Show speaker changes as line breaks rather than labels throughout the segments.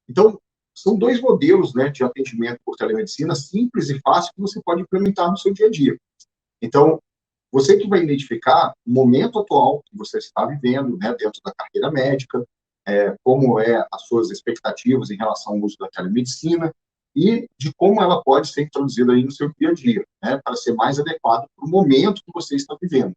Então, são dois modelos, né, de atendimento por telemedicina simples e fácil que você pode implementar no seu dia a dia. Então, você que vai identificar o momento atual que você está vivendo, né, dentro da carreira médica, como as suas expectativas em relação ao uso da telemedicina e de como ela pode ser introduzida aí no seu dia a dia, né, para ser mais adequado para o momento que você está vivendo.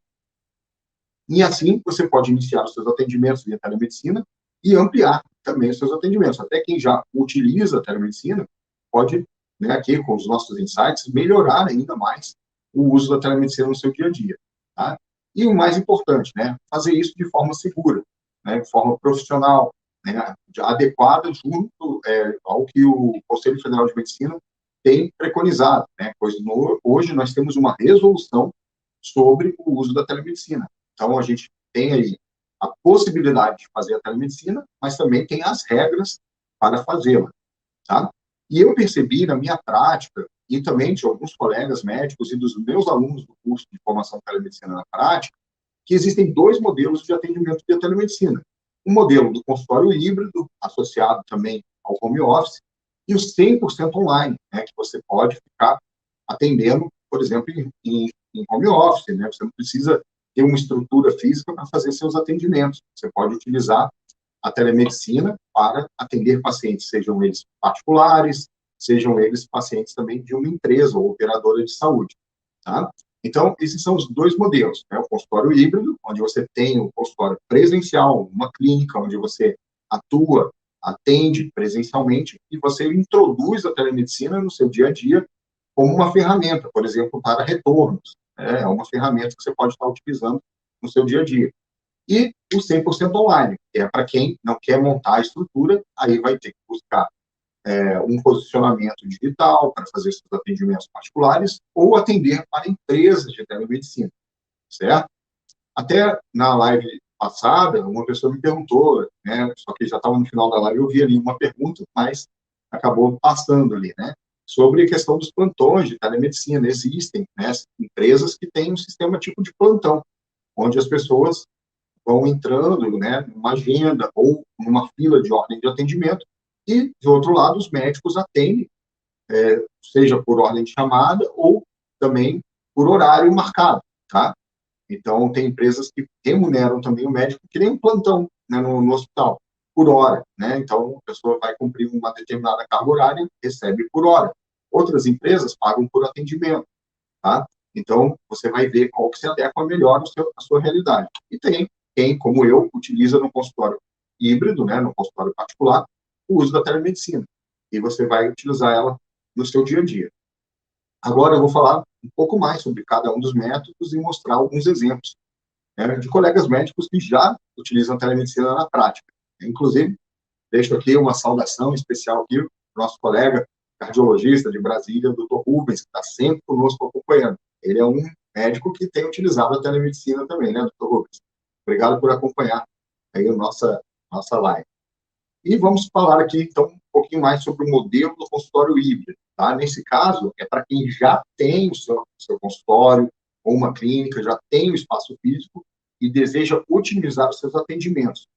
E assim, você pode iniciar os seus atendimentos via telemedicina e ampliar também os seus atendimentos. Até quem já utiliza a telemedicina pode, né, aqui com os nossos insights, melhorar ainda mais o uso da telemedicina no seu dia a dia. Tá? E o mais importante, né, fazer isso de forma segura, né, de forma profissional, né, adequada junto ao que o Conselho Federal de Medicina tem preconizado. Né, pois hoje nós temos uma resolução sobre o uso da telemedicina. Então, a gente tem aí a possibilidade de fazer a telemedicina, mas também tem as regras para fazê-la, tá? E eu percebi na minha prática, e também de alguns colegas médicos e dos meus alunos do curso de formação de telemedicina na prática, que existem dois modelos de atendimento via telemedicina. Um modelo do consultório híbrido, associado também ao home office, e o 100% online, né, que você pode ficar atendendo, por exemplo, em home office, né? Você não precisa ter uma estrutura física para fazer seus atendimentos. Você pode utilizar a telemedicina para atender pacientes, sejam eles particulares, sejam eles pacientes também de uma empresa ou operadora de saúde, tá? Então, esses são os dois modelos, né? O consultório híbrido, onde você tem o consultório presencial, uma clínica onde você atua, atende presencialmente e você introduz a telemedicina no seu dia a dia como uma ferramenta, por exemplo, para retornos. É uma ferramenta que você pode estar utilizando no seu dia a dia. E o 100% online, que é para quem não quer montar a estrutura, aí vai ter que buscar um posicionamento digital para fazer seus atendimentos particulares ou atender para empresas de telemedicina, certo? Até na live passada, uma pessoa me perguntou, né, só que já estava no final da live, eu vi ali uma pergunta, mas acabou passando ali, né, sobre a questão dos plantões de telemedicina. Existem, né, empresas que têm um sistema tipo de plantão, onde as pessoas vão entrando, né, numa agenda ou numa fila de ordem de atendimento e, de outro lado, os médicos atendem, seja por ordem de chamada ou também por horário marcado, tá? Então, tem empresas que remuneram também o médico, que nem um plantão, né, no hospital, por hora, né? Então, a pessoa vai cumprir uma determinada carga horária, recebe por hora. Outras empresas pagam por atendimento, tá? Então, você vai ver qual que se adequa melhor à sua realidade. E tem quem, como eu, utiliza no consultório híbrido, né, no consultório particular, o uso da telemedicina. E você vai utilizar ela no seu dia a dia. Agora, eu vou falar um pouco mais sobre cada um dos métodos e mostrar alguns exemplos, né, de colegas médicos que já utilizam a telemedicina na prática. Inclusive, deixo aqui uma saudação especial aqui para o nosso colega cardiologista de Brasília, o Dr. Rubens, que está sempre conosco acompanhando. Ele é um médico que tem utilizado a telemedicina também, né, Dr. Rubens? Obrigado por acompanhar aí a nossa live. E vamos falar aqui, então, um pouquinho mais sobre o modelo do consultório híbrido. Tá? Nesse caso, é para quem já tem o seu consultório ou uma clínica, já tem o espaço físico e deseja otimizar os seus atendimentos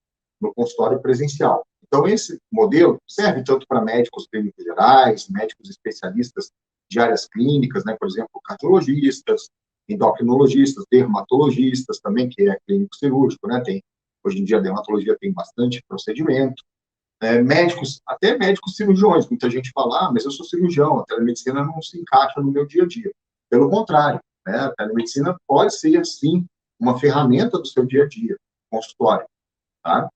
no consultório presencial. Então, esse modelo serve tanto para médicos clínicos gerais, médicos especialistas de áreas clínicas, né? Por exemplo, cardiologistas, endocrinologistas, dermatologistas também, que é clínico cirúrgico, né? Hoje em dia, a dermatologia tem bastante procedimento. Médicos, até médicos cirurgiões, muita gente fala, mas eu sou cirurgião, a telemedicina não se encaixa no meu dia a dia. Pelo contrário, né, a telemedicina pode ser, sim, uma ferramenta do seu dia a dia, consultório, tá?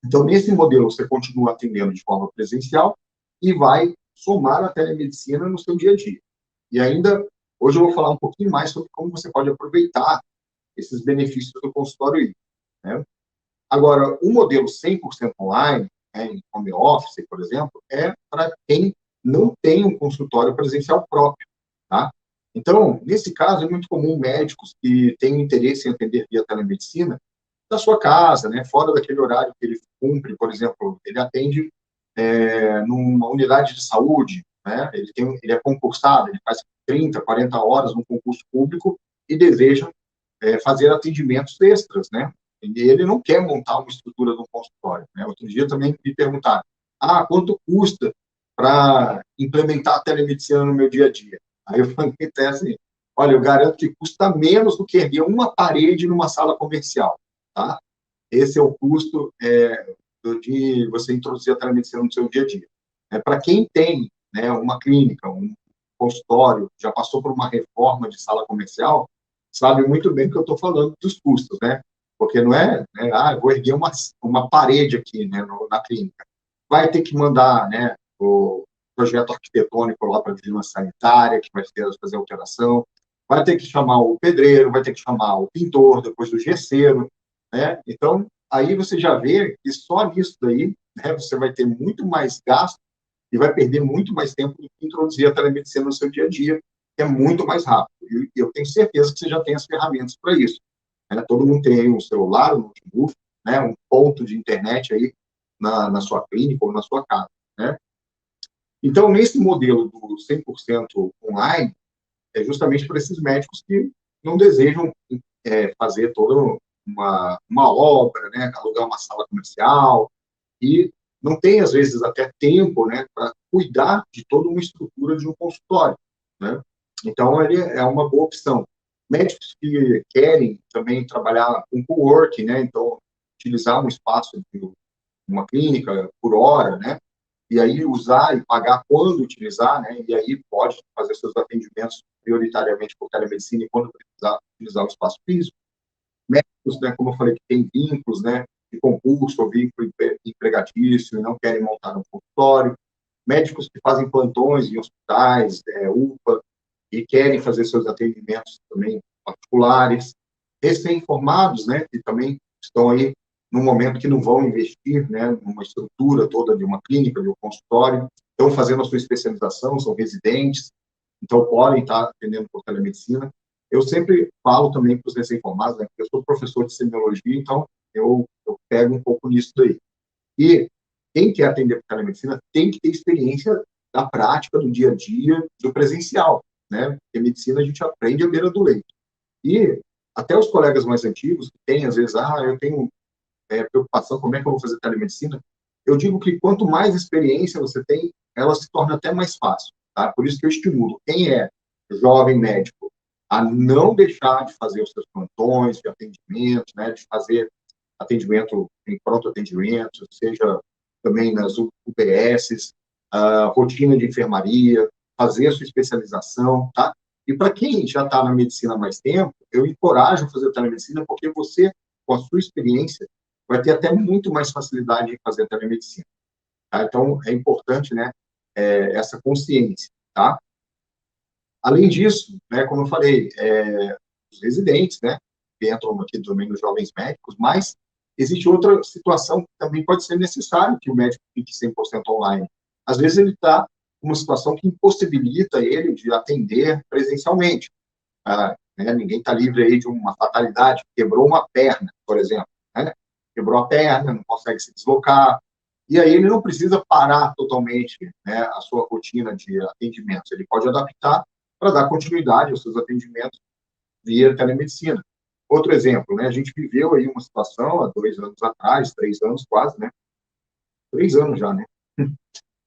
Então, nesse modelo, você continua atendendo de forma presencial e vai somar a telemedicina no seu dia a dia. E ainda, hoje eu vou falar um pouquinho mais sobre como você pode aproveitar esses benefícios do consultório híbrido, né? Agora, o modelo 100% online, né, em home office, por exemplo, é para quem não tem um consultório presencial próprio, tá? Então, nesse caso, é muito comum médicos que têm interesse em atender via telemedicina da sua casa, né, fora daquele horário que ele cumpre, por exemplo, ele atende numa unidade de saúde, né, ele é concursado, ele faz 30, 40 horas no concurso público e deseja fazer atendimentos extras, né? E ele não quer montar uma estrutura de um consultório, né? Outro dia também me perguntaram, quanto custa para implementar a telemedicina no meu dia a dia? Aí eu falei até assim, olha, eu garanto que custa menos do que erguer uma parede numa sala comercial, tá? Esse é o custo de você introduzir a telemedicina no seu dia a dia. Para quem tem, né, uma clínica, um consultório, já passou por uma reforma de sala comercial, sabe muito bem que eu estou falando dos custos, né? Porque não é, né, eu vou erguer uma parede aqui, né, na clínica. Vai ter que mandar, né, o projeto arquitetônico lá para a vigilância sanitária, que vai fazer alteração, vai ter que chamar o pedreiro, vai ter que chamar o pintor, depois do gesseiro, né? Então, aí você já vê que só nisso daí, né, você vai ter muito mais gasto e vai perder muito mais tempo do que introduzir a telemedicina no seu dia a dia, que é muito mais rápido. E eu tenho certeza que você já tem as ferramentas para isso, né? Todo mundo tem um celular, um notebook, né, um ponto de internet aí na sua clínica ou na sua casa, né? Então, nesse modelo do 100% online, é justamente para esses médicos que não desejam fazer toda uma obra, né, alugar uma sala comercial, e não tem, às vezes, até tempo, né, para cuidar de toda uma estrutura de um consultório, né? Então, ele é uma boa opção. Médicos que querem também trabalhar com coworking, né, então, utilizar um espaço de uma clínica por hora, né, e aí usar e pagar quando utilizar, né, e aí pode fazer seus atendimentos prioritariamente por telemedicina e quando precisar utilizar o espaço físico. Médicos, né, como eu falei, que têm vínculos, né, de concurso ou vínculo empregatício e não querem montar um consultório. Médicos que fazem plantões em hospitais, UPA, e querem fazer seus atendimentos também particulares. Recém-formados, né, que também estão aí no momento que não vão investir, né, numa estrutura toda de uma clínica, de um consultório, estão fazendo a sua especialização, são residentes, então podem estar atendendo por telemedicina. Eu sempre falo também para os recém-formados, né, porque eu sou professor de semiologia, então eu pego um pouco nisso daí. E quem quer atender por telemedicina tem que ter experiência da prática, do dia a dia, do presencial, né? Porque medicina a gente aprende à beira do leito. E até os colegas mais antigos, que têm, às vezes, eu tenho preocupação, como é que eu vou fazer telemedicina? Eu digo que quanto mais experiência você tem, ela se torna até mais fácil, tá? Por isso que eu estimulo quem é jovem médico a não deixar de fazer os seus plantões de atendimento, né? De fazer atendimento em pronto atendimento, seja também nas UBSs, rotina de enfermaria, fazer a sua especialização, tá? E para quem já está na medicina há mais tempo, eu encorajo a fazer telemedicina porque você, com a sua experiência, vai ter até muito mais facilidade em fazer telemedicina, tá? Então, é importante, né, essa consciência, tá? Além disso, né, como eu falei, os residentes, né, que entram aqui também nos jovens médicos, mas existe outra situação que também pode ser necessário que o médico fique 100% online. Às vezes ele está numa situação que impossibilita ele de atender presencialmente. Né? Ninguém está livre aí de uma fatalidade, quebrou uma perna, por exemplo, né? Quebrou a perna, não consegue se deslocar, e aí ele não precisa parar totalmente, né, a sua rotina de atendimentos, ele pode adaptar para dar continuidade aos seus atendimentos via telemedicina. Outro exemplo, né, a gente viveu aí uma situação há 2 anos atrás, 3 anos quase, né, 3 anos já, né,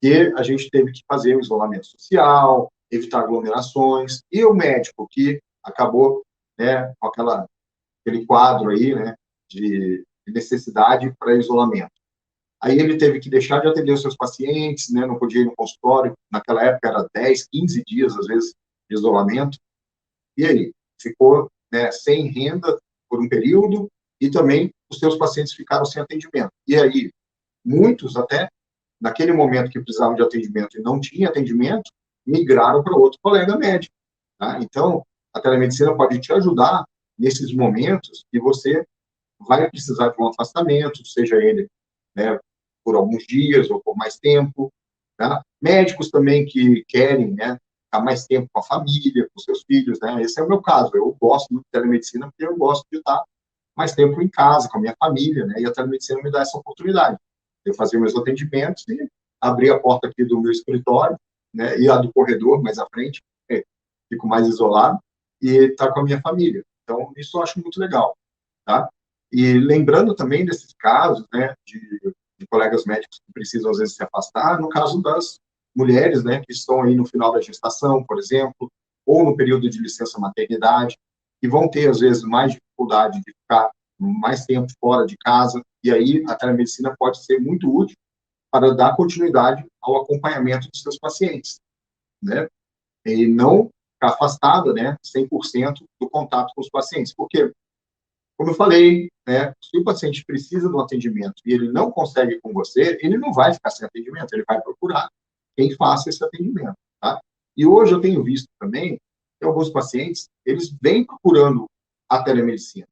que a gente teve que fazer o isolamento social, evitar aglomerações, e o médico que acabou, né, com aquele quadro aí, né, de necessidade para isolamento. Aí ele teve que deixar de atender os seus pacientes, né, não podia ir no consultório, naquela época era 10, 15 dias, às vezes, de isolamento, e aí? Ficou, né, sem renda por um período, e também os seus pacientes ficaram sem atendimento. E aí, muitos até, naquele momento que precisavam de atendimento e não tinha atendimento, migraram para outro colega médico, tá? Então, a telemedicina pode te ajudar nesses momentos que você vai precisar de um afastamento, seja ele, né, por alguns dias ou por mais tempo, tá? Médicos também que querem, né, ficar mais tempo com a família, com seus filhos, né? Esse é o meu caso. Eu gosto muito de telemedicina porque eu gosto de estar mais tempo em casa, com a minha família, né? E a telemedicina me dá essa oportunidade. Eu fazer meus atendimentos e abrir a porta aqui do meu escritório, né? E a do corredor mais à frente, fico mais isolado e estar com a minha família. Então, isso eu acho muito legal, tá? E lembrando também desses casos, né, de de colegas médicos que precisam, às vezes, se afastar, no caso das mulheres, né, que estão aí no final da gestação, por exemplo, ou no período de licença maternidade, que vão ter, às vezes, mais dificuldade de ficar mais tempo fora de casa, e aí a telemedicina pode ser muito útil para dar continuidade ao acompanhamento dos seus pacientes, né? E não ficar afastada, né, 100% do contato com os pacientes, porque, como eu falei, né, se o paciente precisa do atendimento e ele não consegue com você, ele não vai ficar sem atendimento, ele vai procurar quem faça esse atendimento, tá? E hoje eu tenho visto também que alguns pacientes, eles vêm procurando a telemedicina.